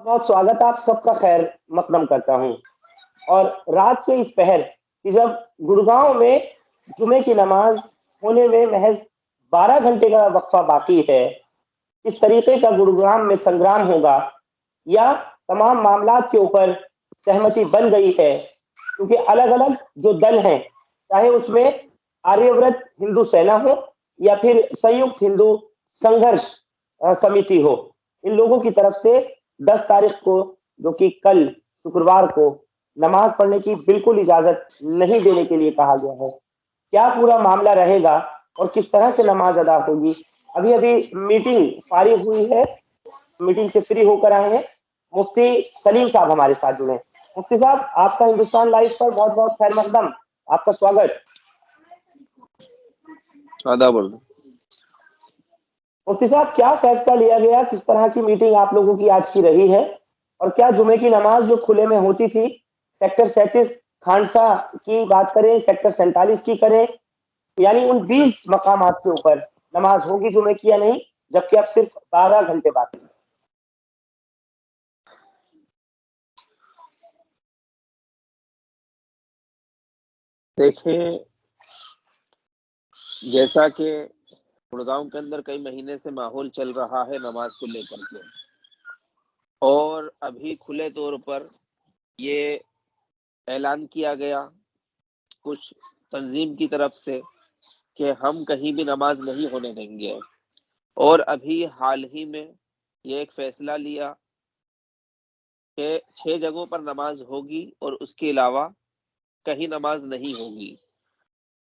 बहुत स्वागत आप सबका खैर मकदम करता हूँ। और रात के इस पहर कि जब गुड़गांव में जुमे की नमाज होने में महज 12 घंटे का वक्फा बाकी है, इस तरीके का गुरुग्राम में संग्राम होगा या तमाम मामलात के ऊपर सहमति बन गई है, क्योंकि अलग-अलग जो दल हैं, चाहे उसमें आर्यव्रत हिंदू सेना हो या फिर संयुक्त हिंदू संघर्ष समिति हो, इन लोगों की तरफ से 10 तारीख को, जो कि कल शुक्रवार को, नमाज पढ़ने की बिल्कुल इजाजत नहीं देने के लिए कहा गया है। क्या पूरा मामला रहेगा और किस तरह से नमाज अदा होगी? अभी-अभी मीटिंग फारिग हुई है, मीटिंग से फ्री होकर आए हैं। मुफ्ती सलीम साहब हमारे साथ जुड़े हैं। मुफ्ती साहब, आपका हिंदुस्तान लाइव पर बहुत-बहुत खैर मकदम, आपका स्वागत। आदाब। मुफ्ती साहब, क्या फैसला लिया गया? किस तरह की मीटिंग आप लोगों की आज की रही है? और क्या जुमे की नमाज जो खुले में होती थी, सेक्टर 37 खानसा की बात करें, सेक्टर 47 की करें, यानी उन 20 मकामात के ऊपर नमाज होगी जुमे की या नहीं, जबकि अब सिर्फ 12 घंटे बाकी हैं? देखिए, जैसा कि गुड़गांव के अंदर कई महीने से माहौल चल रहा है नमाज को लेकर के, और अभी खुले तौर पर ये ऐलान किया गया कुछ तंजीम की तरफ से कि हम कहीं भी नमाज नहीं होने देंगे। और अभी हाल ही में ये एक फैसला लिया कि 6 जगहों पर नमाज होगी और उसके अलावा कहीं नमाज नहीं होगी।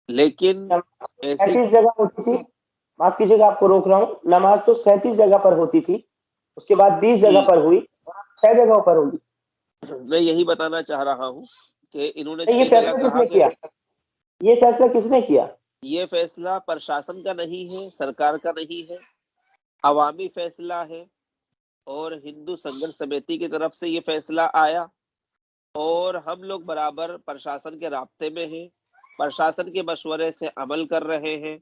लेकिन ऐसे 37 जगह होती थी, माफ कीजिएगा आपको रोक रहा हूँ, नमाज तो 37 जगह पर होती थी, उसके बाद 20 जगह पर हुई, 6 जगहों पर होगी। मैं यही बताना चाह रहा हूँ कि इन्होंने ये 6 जगह फैसला कहा किसने किया? ये फैसला किसने किया? ये फैसला प्रशासन का नहीं है, सरकार का नहीं है, अवामी फैसला है। और हिंदू संघर्ष समिति की तरफ से ये फैसला आया और हम लोग बराबर प्रशासन के राब्ते में हैं, प्रशासन के मशवरे से अमल कर रहे हैं।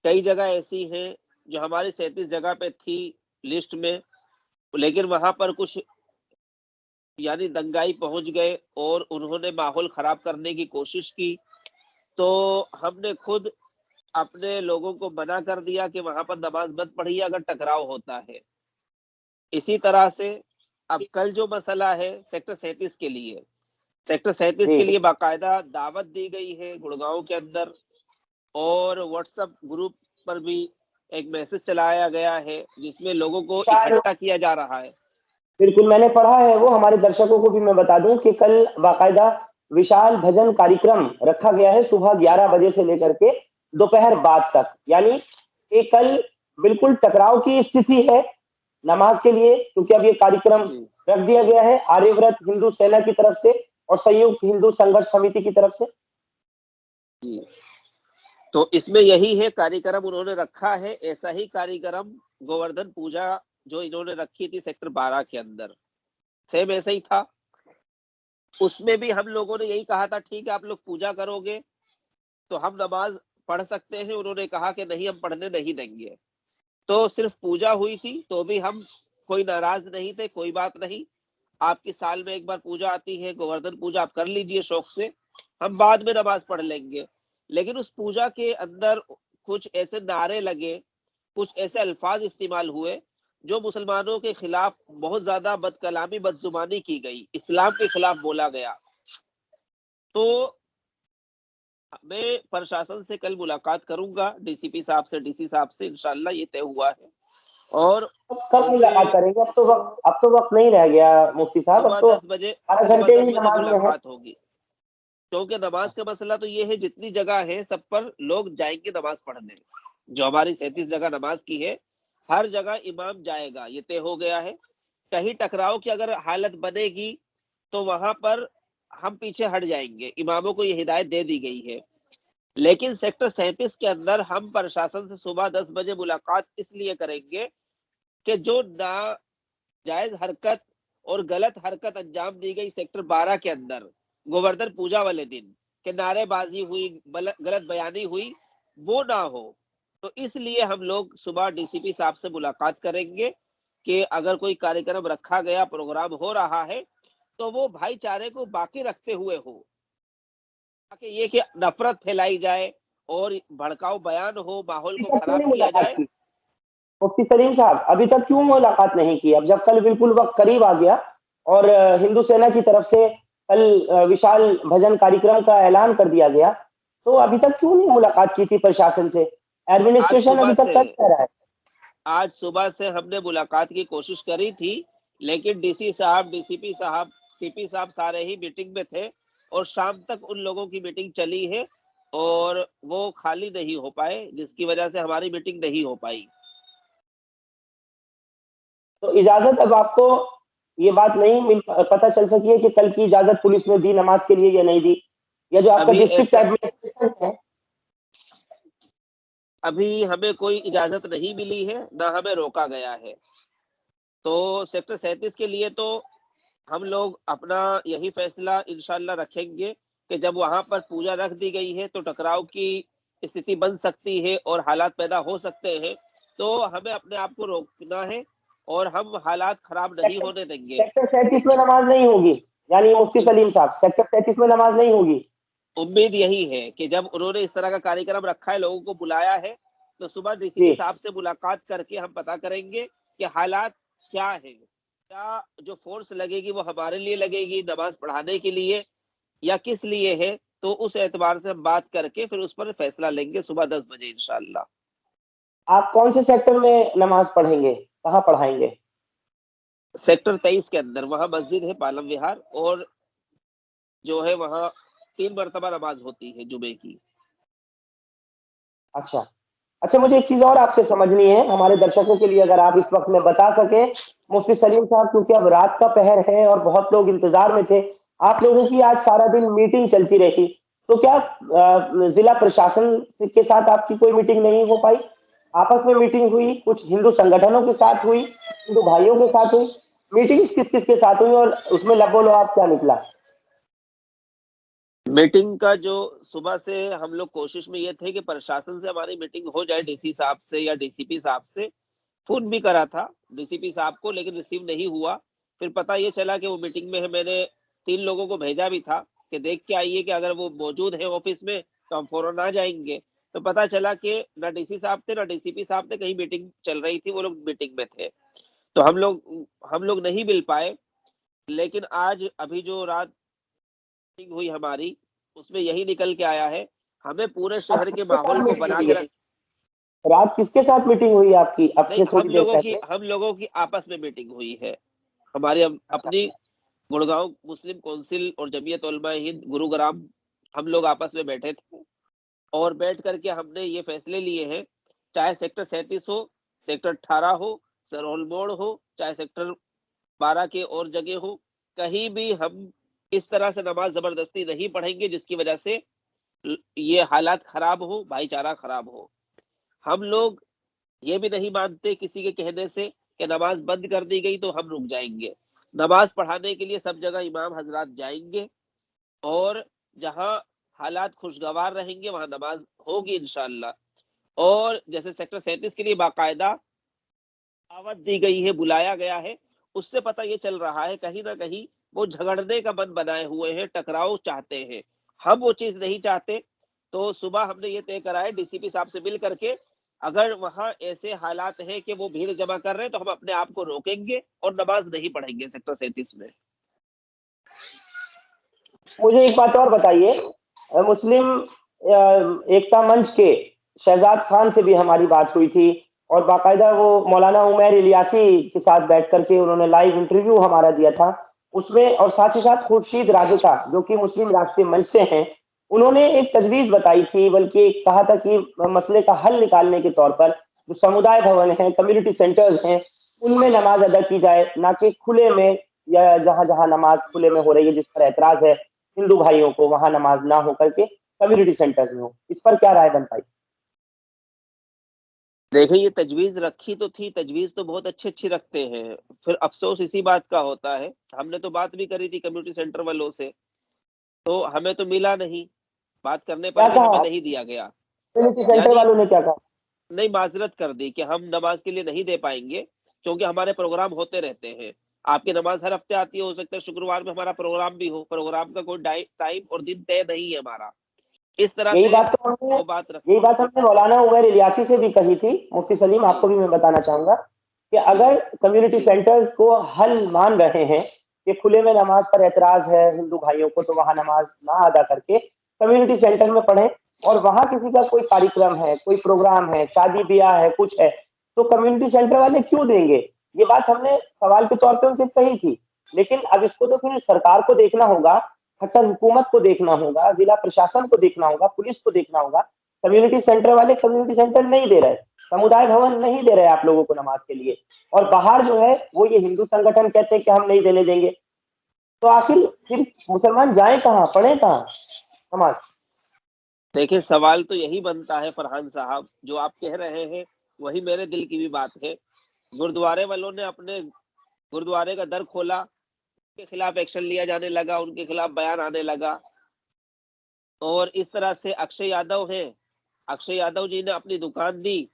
कई जगह ऐसी हैं जो हमारी 37 जगह पे थी लिस्ट में, लेकिन वहां पर कुछ यानी दंगाई पहुंच गए और उन्होंने माहौल खराब करने की कोशिश की, तो हमने खुद अपने लोगों को मना कर दिया कि वहां पर नमाज मत पढ़िए अगर टकराव होता है। इसी तरह से अब कल जो मसला है सेक्टर 37 के लिए, सेक्टर 37 के लिए बाकायदा दावत दी गई है गुड़गांव के अंदर, और व्हाट्सएप ग्रुप पर भी एक मैसेज चलाया गया है जिसमें लोगों को इकट्ठा किया जा रहा है। बिल्कुल, मैंने पढ़ा है वो, हमारे दर्शकों को भी मैं बता दूं कि कल बाकायदा विशाल भजन कार्यक्रम रखा गया है सुबह 11 बजे से लेकर के दोपहर बाद तक, यानी कि कल बिल्कुल टकराव की स्थिति है नमाज के लिए, क्योंकि अब ये कार्यक्रम रख दिया गया है आर्यव्रत हिंदू सेना की तरफ से और संयुक्त हिंदू संघर्ष समिति की तरफ से। तो इसमें यही है कार्यक्रम उन्होंने रखा है। ऐसा ही कार्यक्रम गोवर्धन पूजा जो इन्होंने रखी थी सेक्टर 12 के अंदर, सेम ऐसा ही था। उसमें भी हम लोगों ने यही कहा था ठीक है आप लोग पूजा करोगे तो हम नमाज पढ़ सकते हैं। उन्होंने कहा कि नहीं, हम पढ़ने नहीं देंगे। तो सिर्फ पूजा हुई थी तो भी हम कोई नाराज नहीं थे, कोई बात नहीं, आपकी साल में एक बार पूजा आती है गोवर्धन पूजा, आप कर लीजिए शौक से, हम बाद में नमाज पढ़ लेंगे। लेकिन उस पूजा के अंदर कुछ ऐसे नारे लगे, कुछ ऐसे अल्फाज इस्तेमाल हुए जो मुसलमानों के खिलाफ बहुत ज्यादा बदकलामी बदजुबानी की गई, इस्लाम के खिलाफ बोला गया। तो मैं प्रशासन से कल मुलाकात करूंगा, डीसीपी साहब से, डीसी साहब से, इंशाल्लाह ये तय हुआ है। और कब मुलाकात करेंगे? अब तो वक्त नहीं रह गया मुफ्ती साहब, अब तो 10 बजे 12 घंटे ही नमाज में है। मुलाकात होगी, क्योंकि नमाज का मसला तो ये है जितनी जगह है सब पर लोग जाएंगे नमाज पढ़ने। जो हमारी 37 जगह नमाज की है हर जगह इमाम जाएगा, ये तय हो गया है। कहीं टकराव की अगर हालत बनेगी तो वहां पर हम पीछे हट जाएंगे, इमामों को ये हिदायत दे दी गई है। लेकिन सेक्टर 37 के अंदर हम प्रशासन से सुबह 10 बजे मुलाकात इसलिए करेंगे कि जो नाजायज हरकत और गलत हरकत अंजाम दी गई सेक्टर 12 के अंदर गोवर्धन पूजा वाले दिन के नारेबाजी हुई, गलत बयानी हुई, वो ना हो। तो इसलिए हम लोग सुबह डीसीपी साहब से मुलाकात करेंगे कि अगर कोई कार्यक्रम रखा गया, प्रोग्राम हो रहा है, तो वो भाईचारे को बाकी रखते हुए हो, ताकि ये कि नफरत फैलाई जाए और भड़काऊ बयान हो, माहौल अभी को तक क्यों खराब नहीं किया मुलाकात जाए। की मुफ्ती सलीम साहब? अभी तक क्यों मुलाकात नहीं की? अब जब कल बिल्कुल वक्त करीब आ गया और हिंदू सेना की तरफ से कल विशाल भजन कार्यक्रम का ऐलान कर दिया गया, तो अभी तक क्यों नहीं मुलाकात की थी प्रशासन से? आज एडमिनिस्ट्रेशन सुबह अभी तक से कर क्या रहा है? आज सुबह से हमने मुलाकात की कोशिश करी थी, लेकिन डीसी साहब, डीसीपी साहब, सीपी साहब सारे ही मीटिंग में थे और शाम तक उन लोगों की मीटिंग चली है और वो खाली नहीं हो पाए, जिसकी वजह से हमारी मीटिंग नहीं हो पाई। तो इजाजत अब आपको ये बात नहीं पता चल सकी है कि कल की इजाजत पुलिस ने दी नमाज के लिए या नहीं दी? या जो आपका अभी डिस्ट्रिक्ट ऐसा एडमिनिस्ट्रेशन है? अभी हमें कोई इजाजत नहीं मिली है, ना हमें रोका गया है। तो सेक्टर 37 के लिए तो हम लोग अपना यही फैसला इंशाल्लाह रखेंगे कि जब वहां पर पूजा रख दी गई है तो टकराव की स्थिति बन सकती है और हालात पैदा हो सकते हैं, तो हमें अपने आप को रोकना है और हम हालात खराब नहीं सेक्टर होने देंगे। सेक्टर 37 में नमाज नहीं होगी, यानी मुफ्ती उम, सलीम साहब, सेक्टर 37 में नमाज नहीं होगी? उम्मीद यही है कि जब उन्होंने इस तरह का कार्यक्रम रखा है, लोगों को बुलाया है, तो सुबह डीसीपी जी। साहब से मुलाकात करके हम पता करेंगे कि हालात क्या है। क्या जो फोर्स लगेगी वो हमारे लिए लगेगी नमाज पढ़ाने के लिए या किस लिए है, तो उस एतबार से हम बात करके फिर उस पर फैसला लेंगे सुबह 10 बजे इंशाल्लाह। आप कौन से सेक्टर में नमाज पढ़ेंगे? कहाँ पढ़ाएंगे? सेक्टर 23 के अंदर वहां मस्जिद है पालम विहार और जो है वहां 3 मरतबा नमाज होती है जुमे की। अच्छा। अच्छा, मुझे एक चीज़ और आपसे समझनी है, हमारे दर्शकों के लिए अगर आप इस वक़्त में बता सकें, मुफ्ती सलीम साहब, क्योंकि अब रात का पहर है और बहुत लोग इंतज़ार में थे। आप लोगों की आज सारा दिन मीटिंग चलती रही, तो क्या ज़िला प्रशासन के साथ आपकी कोई मीटिंग नहीं हो पाई? आपस में मीटिंग हुई, कुछ हिंदू संगठनों के साथ हुई, हिंदू भाइयों के साथ हुई। मीटिंग किस-किस के साथ हुई और उसमें लबो-लबाब क्या निकला? मीटिंग का जो सुबह से हम लोग कोशिश में ये थे कि प्रशासन से हमारी मीटिंग हो जाए, डीसी साहब से या डीसीपी साहब से। फोन भी करा था डीसीपी साहब को, लेकिन रिसीव नहीं हुआ। फिर पता ये चला कि वो मीटिंग में है। मैंने 3 लोगों को भेजा भी था कि देख के आइए कि अगर वो मौजूद है ऑफिस में तो हम फौरन आ जाएंगे। तो पता चला कि ना डीसी साहब थे ना डीसीपी साहब थे, कहीं मीटिंग चल रही थी, वो लोग मीटिंग में थे। तो हम लोग नहीं मिल पाए। लेकिन आज अभी जो रात मीटिंग हुई हमारी, उसमें यही निकल के आया है, हमें पूरे आज शहर के किसके माहौल साथ को मीटिंग बना हुई के है? रात किसके साथ मीटिंग हुई आपकी अब नहीं, से थोड़ी देर पहले? हम लोगों की आपस में मीटिंग हुई है। हमारी अच्छा। अपनी गुड़गांव मुस्लिम काउंसिल और जमीयत उलमा हिंद गुरुग्राम, हम लोग आपस में बैठे थे और बैठ करके हमने ये फैसले लिए हैं, चाहे सेक्टर 37 हो, सेक्टर 18 हो, सरौल मोड़ हो, चाहे सेक्टर 12 के और जगह हो, कहीं भी हम इस तरह से नमाज जबरदस्ती नहीं पढ़ेंगे जिसकी वजह से ये हालात खराब हो, भाईचारा खराब हो। हम लोग ये भी नहीं मानते किसी के कहने से कि नमाज बंद कर दी गई तो हम रुक जाएंगे। नमाज पढ़ाने के लिए सब जगह इमाम हजरात जाएंगे और जहां हालात खुशगवार रहेंगे वहां नमाज होगी इंशाल्लाह। और जैसे सेक्टर 37 के लिए बाकायदा दावत दी गई है, बुलाया गया है, उससे पता ये चल रहा है कहीं ना कहीं वो झगड़ने का मन बनाए हुए हैं, टकराव चाहते हैं। हम वो चीज नहीं चाहते। तो सुबह हमने ये तय करा है डीसीपी साहब से मिल करके, अगर वहां ऐसे हालात है कि वो भीड़ जमा कर रहे हैं तो हम अपने आप को रोकेंगे और नमाज नहीं पढ़ेंगे सेक्टर 37 में। मुझे एक बात और बताइए, मुस्लिम एकता मंच के शहजाद खान से भी हमारी बात हुई थी और बाकायदा वो मौलाना उमैर इलियासी के साथ बैठ करके उन्होंने लाइव इंटरव्यू हमारा दिया था उसमें, और साथ ही साथ खुर्शीद राधिका जो कि मुस्लिम राष्ट्रीय मंच से हैं, उन्होंने एक तजवीज बताई थी, बल्कि कहा था कि मसले का हल निकालने के तौर पर जो समुदाय भवन हैं, कम्युनिटी सेंटर्स हैं, उनमें नमाज अदा की जाए, ना कि खुले में, या जहां जहां नमाज खुले में हो रही है जिस पर ऐतराज है हिंदू भाइयों को, वहां नमाज ना हो करके कम्युनिटी सेंटर्स में हो। इस पर क्या राय बन पाई? देखिए, ये तजवीज रखी तो थी, तजवीज तो बहुत अच्छी अच्छी रखते हैं। फिर अफसोस इसी बात का होता है, हमने तो बात भी करी थी कम्युनिटी सेंटर वालों से, तो हमें तो मिला नहीं, बात करने पर क्या भी हमें कहा नहीं दिया गया। कम्युनिटी सेंटर यानी वालों ने? क्या कहा? नहीं, माजरत कर दी कि हम नमाज के लिए नहीं दे पाएंगे, क्योंकि हमारे प्रोग्राम होते रहते हैं। आपकी नमाज हर हफ्ते आती है, हो सकता है शुक्रवार में हमारा प्रोग्राम भी हो, प्रोग्राम का कोई टाइम और दिन तय नहीं है हमारा। इस तरह यही से बात तो हमने वो बात रख यही बात हमने मौलाना उमर इलियासी से भी कही थी। मुफ्ती सलीम, जी, आपको भी मैं बताना चाहूंगा कि जी, अगर कम्युनिटी जी, सेंटर्स को हल मान रहे हैं कि खुले में नमाज पर एतराज है हिंदू भाइयों को, तो वहां नमाज ना अदा करके कम्युनिटी सेंटर में पढ़ें। और वहां किसी का कोई कार्यक्रम है, कोई प्रोग्राम है, शादी ब्याह है, कुछ है, तो कम्युनिटी सेंटर वाले क्यों देंगे? ये बात हमने सवाल के तौर पे उनसे कही थी। लेकिन अब इसको तो फिर सरकार को देखना होगा, खट्टर हुकूमत को देखना होगा, जिला प्रशासन को देखना होगा, पुलिस को देखना होगा। कम्युनिटी सेंटर वाले कम्युनिटी सेंटर नहीं दे रहे, समुदाय भवन नहीं दे रहे आप लोगों को नमाज के लिए, और बाहर जो है वो ये हिंदू संगठन कहते हैं कि हम नहीं देने देंगे। तो आखिर फिर मुसलमान जाए कहाँ, पढ़े कहाँ नमाज? देखिए सवाल तो यही बनता है फरहान साहब, जो आप कह रहे हैं वही मेरे दिल की भी बात है। गुरुद्वारे वालों ने अपने गुरुद्वारे का दर खोला, उनके खिलाफ एक्शन लिया जाने लगा, उनके खिलाफ बयान आने लगा। और इस तरह से अक्षय यादव हैं, अक्षय यादव जी ने अपनी दुकान दी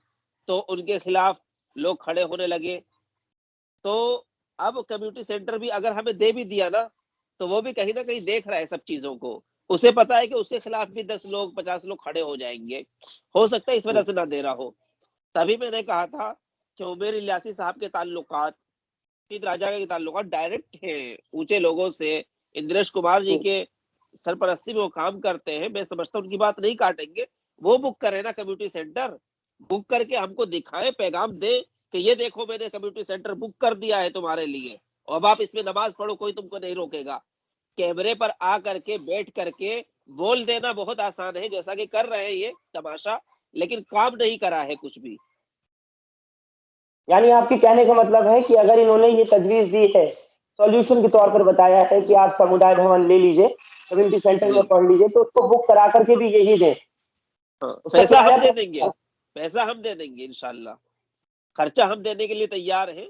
तो उनके खिलाफ लोग खड़े होने लगे। तो अब कम्युनिटी सेंटर भी अगर हमें दे भी दिया ना, तो वो भी कहीं न कहीं देख रहा है सब चीज़ों को। उसे पता है कि उसके खिलाफ भी 10 लोग, 50 लोग खड़े हो जाएँगे। हो सकता है इस वजह से ना दे रहा हो। तभी मैंने कहा था कि उमर इलियासी साहब के ताल्लुकात, रशीद राजा के ताल्लुकात डायरेक्ट हैं, ऊँचे लोगों से। इंद्रेश कुमार जी के सरपरस्ती में वो काम करते हैं, मैं समझता हूँ उनकी बात नहीं काटेंगे। वो बुक करें ना कम्युनिटी सेंटर, बुक करके हमको दिखाएँ, पैगाम दें कि ये देखो मैंने कम्युनिटी सेंटर बुक कर दिया है तुम्हारे लिए, अब आप इसमें नमाज़ पढ़ो, कोई तुमको नहीं रोकेगा। कैमरे पर आ करके, बैठ करके बोल देना बहुत आसान है, जैसा कि कर रहे हैं ये तमाशा, लेकिन काम नहीं करा है कुछ भी। यानी आपके कहने का मतलब है कि अगर इन्होंने ये तजवीज़ दी है, सॉल्यूशन के तौर पर बताया है कि आप समुदाय भवन ले लीजिए, कम्युनिटी सेंटर में जी। पढ़ लीजिए, तो उसको बुक करा करके भी यही दें। हाँ, उसका पैसा हम किराया दे देंगे, क्या? पैसा हम दे देंगे इंशाल्लाह। खर्चा हम देने के लिए तैयार हैं,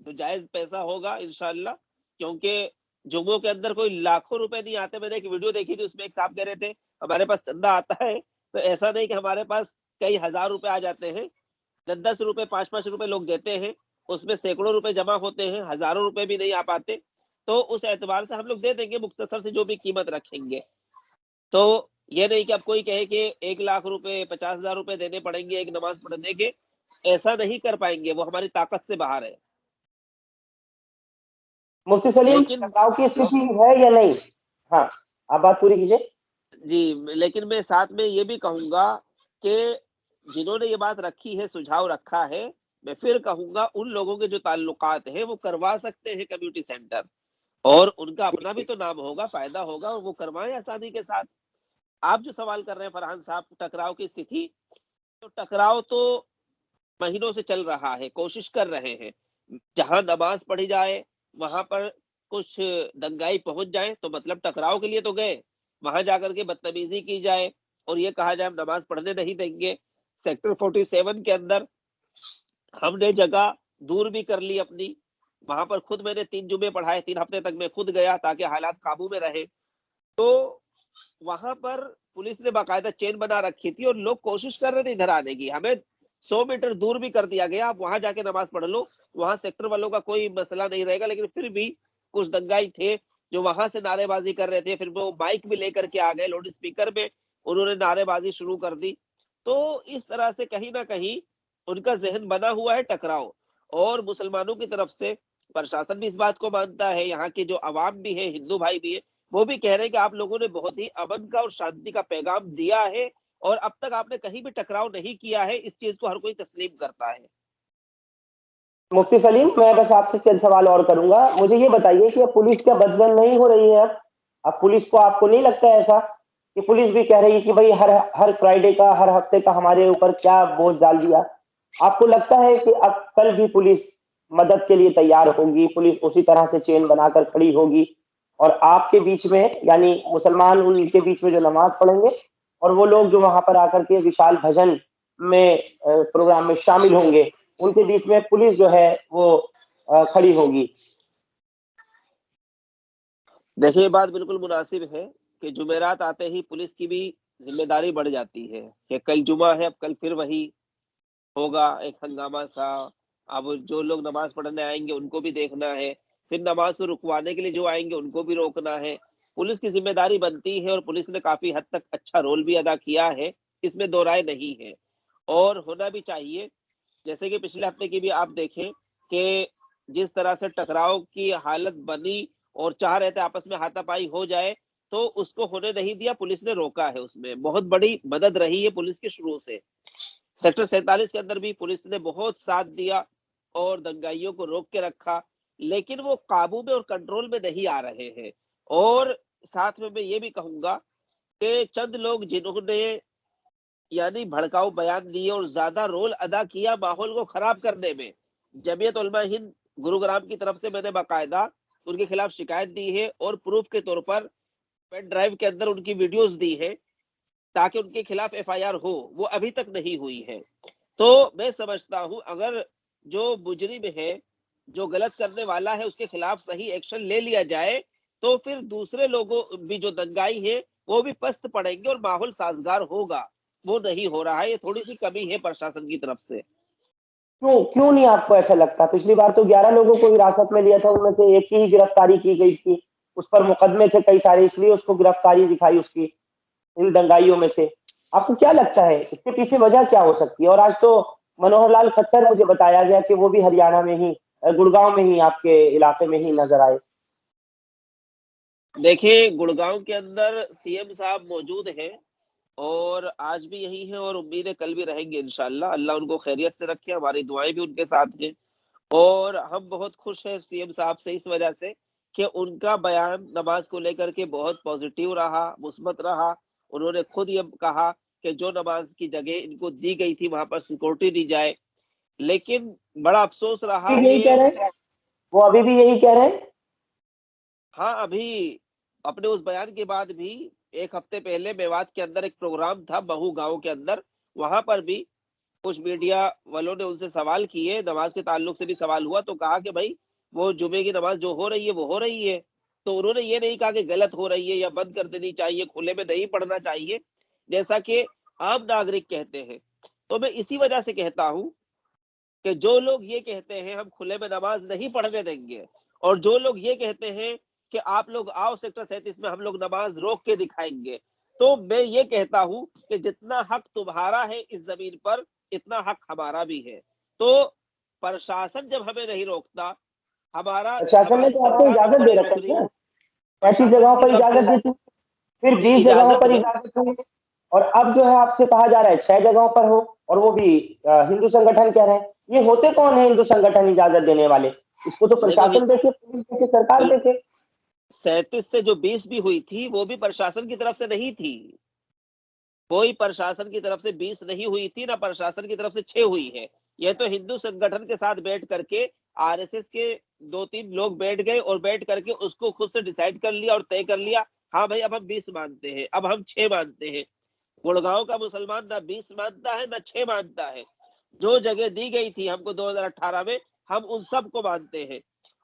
जो जायज़ पैसा होगा इंशाल्लाह, क्योंकि जुम्मों के अंदर कोई लाखों रुपए नहीं आते। मैंने एक वीडियो देखी थी, उसमें एक साहब कह रहे थे, हमारे पास चंदा आता है, तो ऐसा नहीं कि हमारे पास कई हज़ार रुपए आ जाते हैं। 10-10 रुपए, 5-5 रुपए लोग देते हैं, उसमें सैकड़ों रुपए जमा होते हैं, हज़ारों रुपए भी नहीं आ पाते। तो उस एतबार से हम लोग दे देंगे मुख्तसर से जो भी कीमत रखेंगे। तो ये नहीं कि अब कोई कहे कि 1 लाख रुपए, 50,000 रुपए देने पड़ेंगे एक नमाज़ पढ़ने के, ऐसा नहीं कर पाएँगे, वो हमारी ताकत से बाहर है। मुफ्ती सलीम, लेकिन टकराव की जो स्थिति है या नहीं? हाँ, आप बात पूरी कीजिए। जी, लेकिन मैं साथ में ये भी कहूँगा कि जिन्होंने ये बात रखी है, सुझाव रखा है, मैं फिर कहूँगा उन लोगों के जो ताल्लुकात हैं, वो करवा सकते हैं कम्युनिटी सेंटर, और उनका अपना भी तो नाम होगा, फ़ायदा होगा और वो करवाएँ आसानी के साथ। आप जो सवाल कर रहे हैं फरहान साहब, टकराव की स्थिति, तो टकराव तो महीनों से चल रहा है, कोशिश कर रहे हैं। जहाँ नमाज़ पढ़ी जाए, वहाँ पर कुछ दंगाई पहुँच जाएँ, तो मतलब टकराव के लिए तो गए। वहाँ जाकर के बदतमीज़ी की जाए और ये कहा जाए हम नमाज़ पढ़ने नहीं देंगे। सेक्टर 47 के अंदर हमने जगह दूर भी कर ली अपनी। वहाँ पर खुद मैंने 3 जुमे पढ़ाए, 3 हफ्ते तक मैं खुद गया ताकि हालात काबू में रहे। तो वहाँ पर पुलिस ने बाकायदा चेन बना रखी थी और लोग कोशिश कर रहे थे इधर आने की। हमें 100 मीटर दूर भी कर दिया गया, आप वहाँ जाके नमाज़ पढ़ लो, वहाँ सेक्टर वालों का कोई मसला नहीं रहेगा। लेकिन फिर भी कुछ दंगाई थे, जो वहाँ से नारेबाज़ी कर रहे थे, फिर वो माइक भी लेकर के आ गए, लाउड स्पीकर में उन्होंने नारेबाज़ी शुरू कर दी। तो इस तरह से कहीं न कहीं उनका ज़हन बना हुआ है टकराव, और मुसलमानों की तरफ से प्रशासन भी इस बात को मानता है, यहाँ के जो अवाम भी है, हिंदू भाई भी है, वो भी कह रहे हैं कि आप लोगों ने बहुत ही अमन का और शांति का पैगाम दिया है और अब तक आपने कहीं भी टकराव नहीं किया है, इस चीज़ को हर कोई तस्लीम करता है। मुफ्ती सलीम, मैं बस आपसे चंद सवाल और करूँगा। मुझे ये बताइए कि अब पुलिस क्या बदज़न नहीं हो रही है अब? अब पुलिस को, आपको नहीं लगता है ऐसा कि पुलिस भी कह रही है कि भई हर हर फ्राइडे का, हर हफ्ते का हमारे ऊपर क्या बोझ डाल दिया? आपको लगता है कि अब कल भी पुलिस मदद के लिए तैयार होगी, पुलिस उसी तरह से चेन बनाकर खड़ी होगी और आपके बीच में, यानी मुसलमान उनके बीच में जो नमाज़ पढ़ेंगे और वो लोग जो वहाँ पर आकर के विशाल भजन में प्रोग्राम में शामिल होंगे, उनके बीच में पुलिस जो है वो खड़ी होगी। देखिए, ये बात बिल्कुल मुनासिब है कि जुमेरात आते ही पुलिस की भी ज़िम्मेदारी बढ़ जाती है कि कल जुमा है, अब कल फिर वही होगा एक हंगामा सा, अब जो लोग नमाज पढ़ने आएंगे उनको भी देखना है, फिर नमाज को रुकवाने के लिए जो आएंगे उनको भी रोकना है। पुलिस की जिम्मेदारी बनती है और पुलिस ने काफी हद तक अच्छा रोल भी अदा किया है, इसमें दो राय नहीं है और होना भी चाहिए। जैसे कि पिछले हफ्ते की भी आप देखें कि जिस तरह से टकराव की हालत बनी और चाह रहे थे आपस में हाथापाई हो जाए, तो उसको होने नहीं दिया, पुलिस ने रोका है। उसमें बहुत बड़ी मदद रही है पुलिस की शुरू से। सेक्टर 47 के अंदर भी पुलिस ने बहुत साथ दिया और दंगाइयों को रोक के रखा, लेकिन वो काबू में और कंट्रोल में नहीं आ रहे हैं। और साथ में मैं ये भी कहूंगा कि चंद लोग जिन्होंने यानी भड़काऊ बयान दिए और ज्यादा रोल अदा किया माहौल को खराब करने में। जमीयत उलमा हिंद गुरुग्राम की तरफ से मैंने बाकायदा उनके खिलाफ शिकायत दी है और प्रूफ के तौर पर पेन ड्राइव के अंदर उनकी वीडियोस दी है ताकि उनके खिलाफ एफआईआर हो, वो अभी तक नहीं हुई है। तो मैं समझता हूं अगर जो मुजरिम है, जो गलत करने वाला है, उसके खिलाफ सही एक्शन ले लिया जाए, तो फिर दूसरे लोगों भी जो दंगाई है वो भी पस्त पड़ेंगे और माहौल साजगार होगा। वो नहीं हो रहा है, ये थोड़ी सी कमी है प्रशासन की तरफ से। क्यों क्यों नहीं आपको ऐसा लगता? पिछली बार तो 11 लोगों को हिरासत में लिया था, उनमें से एक ही गिरफ्तारी की गई थी। उस पर मुकदमे थे कई सारे, इसलिए उसको गिरफ्तारी दिखाई उसकी, इन दंगाइयों में से। आपको क्या लगता है इसके पीछे वजह क्या हो सकती है? और आज तो मनोहर लाल खट्टर मुझे बताया गया कि वो भी हरियाणा में ही, गुड़गांव में ही, आपके इलाके में ही नजर आए। देखिए, गुड़गांव के अंदर सीएम साहब मौजूद हैं और आज भी यही है और उम्मीद है कल भी रहेंगे इंशाल्लाह। अल्लाह उनको खैरियत से रखे, हमारी दुआएं भी उनके साथ हैं। और हम बहुत खुश हैं सीएम साहब से इस वजह से कि उनका बयान नमाज को लेकर के बहुत पॉजिटिव रहा, मुस्बत रहा। उन्होंने खुद ये कहा कि जो नमाज की जगह इनको दी गई थी वहां पर सिक्योरिटी दी जाए। लेकिन बड़ा अफसोस रहा अभी यही कि कह रहे हैं, वो अभी भी यही कह रहे हैं। हाँ, अभी अपने उस बयान के बाद भी एक हफ्ते पहले मेवात के अंदर एक प्रोग्राम था महू गांव के अंदर, वहां पर भी कुछ मीडिया वालों ने उनसे सवाल किए, नमाज के ताल्लुक से भी सवाल हुआ, तो कहा कि भाई वो जुमे की नमाज जो हो रही है वो हो रही है। तो उन्होंने ये नहीं कहा कि गलत हो रही है या बंद कर देनी चाहिए, खुले में नहीं पढ़ना चाहिए, जैसा कि आम नागरिक कहते हैं। तो मैं इसी वजह से कहता हूं कि जो लोग ये कहते हैं हम खुले में नमाज नहीं पढ़ने देंगे और जो लोग ये कहते हैं कि आप लोग आओ सेक्टर 37 में हम लोग नमाज रोक के दिखाएंगे, तो मैं ये कहता हूं कि जितना हक तुम्हारा है इस जमीन पर, इतना हक हमारा भी है। तो प्रशासन जब हमें नहीं रोकता, हमारा प्रशासन ने हमारी तो आपको सरकार इजाजत दे हमारी रखी नौकरी, है ना, 35 प्रशासन जगहों की पर तरफ इजाजत से दी थी, फिर 20 जगहों इजाजत पर है। इजाजत हुई, और अब जो है आपसे कहा जा रहा है 6 जगहों पर हो, और वो भी हिंदू संगठन कह रहे हैं। ये होते कौन है हिंदू संगठन इजाजत देने वाले? इसको तो देखो प्रशासन देखे, पुलिस देखे, सरकार देखे। 37 से जो 20 भी हुई थी वो भी प्रशासन की तरफ से नहीं थी। कोई प्रशासन की तरफ से 20 नहीं हुई थी, ना प्रशासन की तरफ से 6 हुई है। यह तो हिंदू संगठन के साथ बैठ करके आरएसएस के 2-3 लोग बैठ गए और बैठ करके उसको खुद से डिसाइड कर लिया और तय कर लिया, हाँ भाई अब हम 20 मानते हैं, अब हम 6 मानते हैं। गुड़गांव का मुसलमान ना 20 मानता है ना 6 मानता है। जो जगह दी गई थी हमको 2018 में, हम उन सब को मानते हैं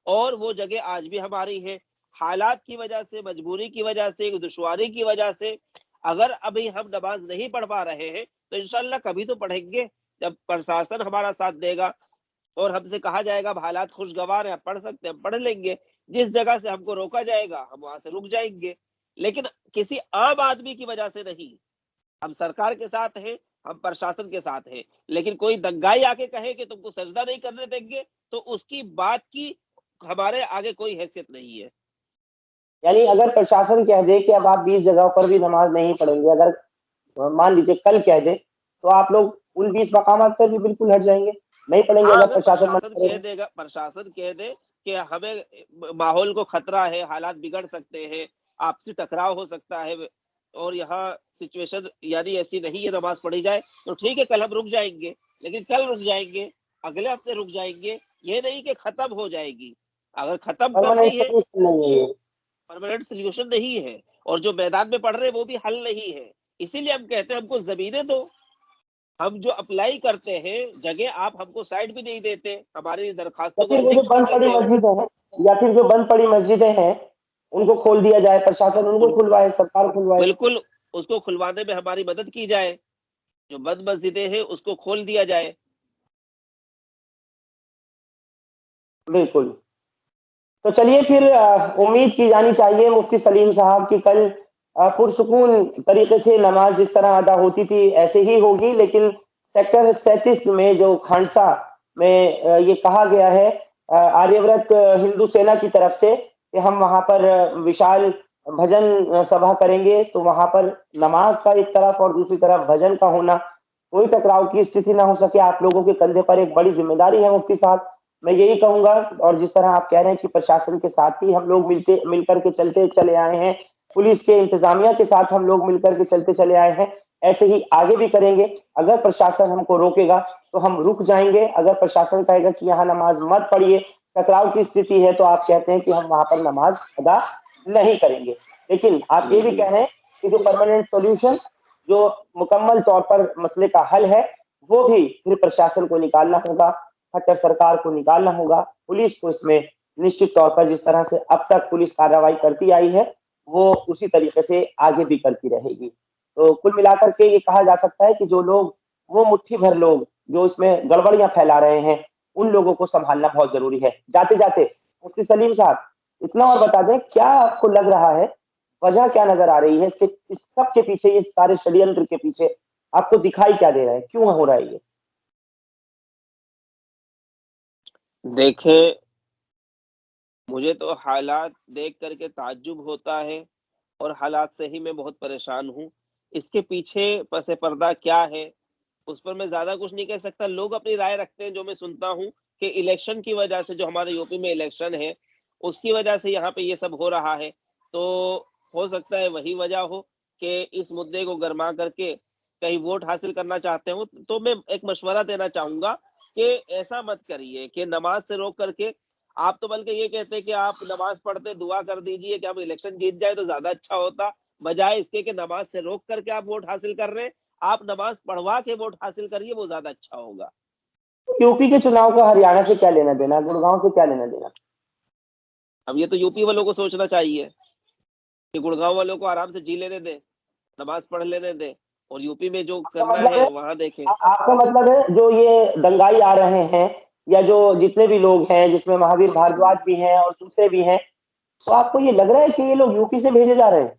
और वो जगह आज भी हमारी है। हालात की वजह से, मजबूरी की वजह से, दुश्वारी की वजह से अगर अभी हम नमाज नहीं पढ़ पा रहे हैं, तो इंशाल्लाह कभी तो पढ़ेंगे जब प्रशासन हमारा साथ देगा और हमसे कहा जाएगा अब हालात खुशगवार है, पढ़ सकते हैं, पढ़ लेंगे। जिस जगह से हमको रोका जाएगा हम वहां से रुक जाएंगे, लेकिन किसी आम आदमी की वजह से नहीं। हम सरकार के साथ हैं, हम प्रशासन के साथ हैं, लेकिन कोई दंगाई आके कहे कि तुमको सजदा नहीं करने देंगे, तो उसकी बात की हमारे आगे कोई हैसियत नहीं है। यानी अगर प्रशासन कह दे कि अब आप 20 जगहों पर भी नमाज नहीं पढ़ेंगे, अगर मान लीजिए कल कह दे, तो आप लोग उन 20 मकामात पर भी बिल्कुल हट जाएंगे, नहीं पढ़ेंगे हाँ, अगर अगर प्रशासन प्रशासन मना कह करेगा? देगा, प्रशासन कह दे कि हमें माहौल को खतरा है, हालात बिगड़ सकते हैं, आपसी टकराव हो सकता है और यहाँ सिचुएशन यानी ऐसी नहीं है नमाज पढ़ी जाए, तो ठीक है कल हम रुक जाएंगे। लेकिन कल रुक जाएंगे, अगले हफ्ते रुक जाएंगे, ये नहीं कि खत्म हो जाएगी। अगर खत्म परमानेंट करनी है, सोल्यूशन नहीं है ये। परमानेंट सोल्यूशन नहीं है और जो मैदान में पढ़ रहे हैं वो भी हल नहीं है। इसीलिए हम कहते हैं हमको जमीनें दो। हम जो अप्लाई करते हैं जगह, आप हमको साइड भी नहीं देते, हमारी या दरखास्तों को फिर वो जो रिजेक्ट कर बंद पड़ी देते हो। मस्जिदें हैं, या फिर जो बंद पड़ी मस्जिदें हैं, उनको खोल दिया जाए, प्रशासन उनको उन खुलवाए, सरकार खुलवाए। बिल्कुल उसको खुलवाने में हमारी मदद की जाए, जो बंद मस्जिदें हैं उसको खोल दिया जाए। बिल्कुल। तो चलिए फिर उम्मीद की जानी चाहिए मुफ्ती सलीम साहब की कल पुरसुकून तरीके से नमाज जिस तरह अदा होती थी ऐसे ही होगी, लेकिन सेक्टर 37 में जो खांडसा में ये कहा गया है आर्यव्रत हिंदू सेना की तरफ से कि हम वहाँ पर विशाल भजन सभा करेंगे, तो वहाँ पर नमाज का एक तरफ और दूसरी तरफ भजन का होना, कोई टकराव की स्थिति ना हो सके। आप लोगों के कंधे पर एक बड़ी जिम्मेदारी है मुफ्ती साहब। मैं यही कहूँगा, और जिस तरह आप कह रहे हैं कि प्रशासन के साथ ही हम लोग मिलकर के चलते चले आए हैं, पुलिस के इंतजामिया के साथ हम लोग मिलकर के चलते चले आए हैं, ऐसे ही आगे भी करेंगे। अगर प्रशासन हमको रोकेगा तो हम रुक जाएंगे, अगर प्रशासन कहेगा कि यहाँ नमाज मत पढ़िए, टकराव की स्थिति है, तो आप कहते हैं कि हम वहाँ पर नमाज अदा नहीं करेंगे। लेकिन आप ये भी कह रहे हैं कि जो परमानेंट सोल्यूशन, जो मुकम्मल तौर पर मसले का हल है, वो भी फिर प्रशासन को निकालना होगा, खट्टर सरकार को निकालना होगा, पुलिस को इसमें निश्चित तौर पर जिस तरह से अब तक पुलिस कार्रवाई करती आई है, वो उसी तरीके से आगे भी करती रहेगी। तो कुल मिलाकर के ये कहा जा सकता है कि जो लोग, वो मुट्ठी भर लोग जो इसमें गड़बड़ियां फैला रहे हैं, उन लोगों को संभालना बहुत जरूरी है। जाते जाते मुफ्ती सलीम साहब इतना और बता दें, क्या आपको लग रहा है, वजह क्या नजर आ रही है इसके, इस सब के पीछे, इस सारे षड्यंत्र के पीछे आपको दिखाई क्या दे रहा है, क्यों हो रहा है ये? देखे, मुझे तो हालात देख करके ताज्जुब होता है और हालात से ही मैं बहुत परेशान हूँ। इसके पीछे पसे पर्दा क्या है, उस पर मैं ज़्यादा कुछ नहीं कह सकता। लोग अपनी राय रखते हैं, जो मैं सुनता हूँ कि इलेक्शन की वजह से, जो हमारे यूपी में इलेक्शन है, उसकी वजह से यहाँ पे ये सब हो रहा है। तो हो सकता है वही वजह हो कि इस मुद्दे को गरमा करके कहीं वोट हासिल करना चाहते हो। तो मैं एक मशवरा देना चाहूँगा कि ऐसा मत करिए कि नमाज़ से रोक करके, आप तो बल्कि ये कहते हैं कि आप नमाज़ पढ़ते दुआ कर दीजिए कि हम इलेक्शन जीत जाए तो ज़्यादा अच्छा होता। बजाए इसके कि नमाज़ से रोक करके आप वोट हासिल कर रहे हैं, आप नमाज़ पढ़वा के वोट हासिल करिए, वो ज़्यादा अच्छा होगा। यूपी के चुनाव का हरियाणा से क्या लेना देना, गुड़गांव से क्या लेना देना? अब ये तो यूपी वालों को सोचना चाहिए कि गुड़गांव वालों को आराम से जी लेने दें, नमाज़ पढ़ लेने दें और यूपी में जो आपका करना मतलब है है, वहाँ देखें। आपका मतलब है जो ये दंगाई आ रहे हैं, या जो जितने भी लोग हैं, जिसमें महावीर हुँ। भारद्वाज भी हैं और दूसरे भी हैं, तो आपको ये लग रहा है कि ये लोग यूपी से भेजे जा रहे हैं?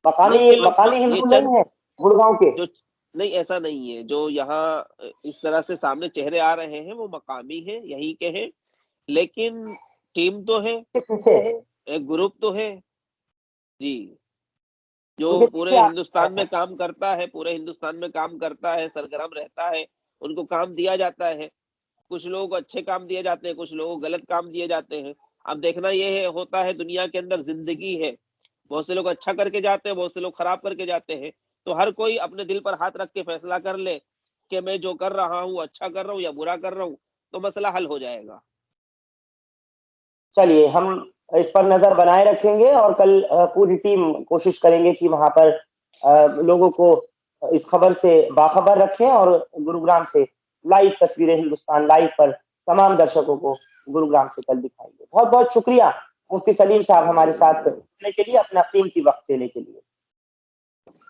नहीं, मकानी ये लोग मकानी ये हिंदू चंद नहीं है गुड़गांव के? जो नहीं, ऐसा नहीं है। जो यहाँ इस तरह से सामने चेहरे आ रहे हैं, वो मकामी हैं, यहीं के हैं। लेकिन टीम तो है, के पीछे, एक ग्रुप तो है। जी। जो उनके पीछे पूरे आप हिंदुस्तान में काम करता है, पूरे हिंदुस्तान में काम करता है, सरगर्म रहता है, उनको काम दिया जाता है। कुछ लोगों को अच्छे काम दिए जाते हैं, कुछ लोगों को गलत काम दिए जाते हैं। अब देखना ये है, होता है दुनिया के अंदर, ज़िंदगी है। बहुत से लोग अच्छा करके जाते हैं, बहुत से लोग खराब करके जाते हैं। तो हर कोई अपने दिल पर हाथ रख के फैसला कर ले कि मैं जो कर रहा हूँ, अच्छा कर रहा हूँ या बुरा कर रहा हूँ, तो मसला हल हो जाएगा। चलिए, हम इस पर नज़र बनाए रखेंगे और कल पूरी टीम कोशिश करेंगे कि वहाँ पर लोगों को इस खबर से बाखबर रखें, और गुरुग्राम से लाइव तस्वीरें हिंदुस्तान लाइव पर तमाम दर्शकों को गुरुग्राम से कल दिखाएँगे। बहुत-बहुत शुक्रिया मुफ्ती सलीम साहब हमारे साथ जुड़ने के लिए, अपना कीमती वक़्त देने के लिए।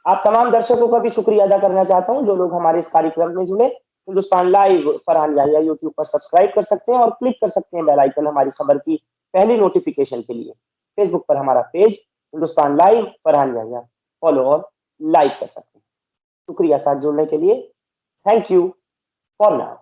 आप तमाम दर्शकों का भी शुक्रिया अदा करना चाहता हूँ, जो लोग हमारे इस कार्यक्रम में जुड़े। हिंदुस्तान लाइव फरहान याहिया यूट्यूब पर सब्सक्राइब कर सकते हैं और क्लिक कर सकते हैं बेल आइकन हमारी खबर की पहली नोटिफिकेशन के लिए। फेसबुक पर हमारा page Hindustan live Farhan Yahiya follow और लाइक कर सकते हैं। शुक्रिया साथ जुड़ने के लिए। Thank you for now.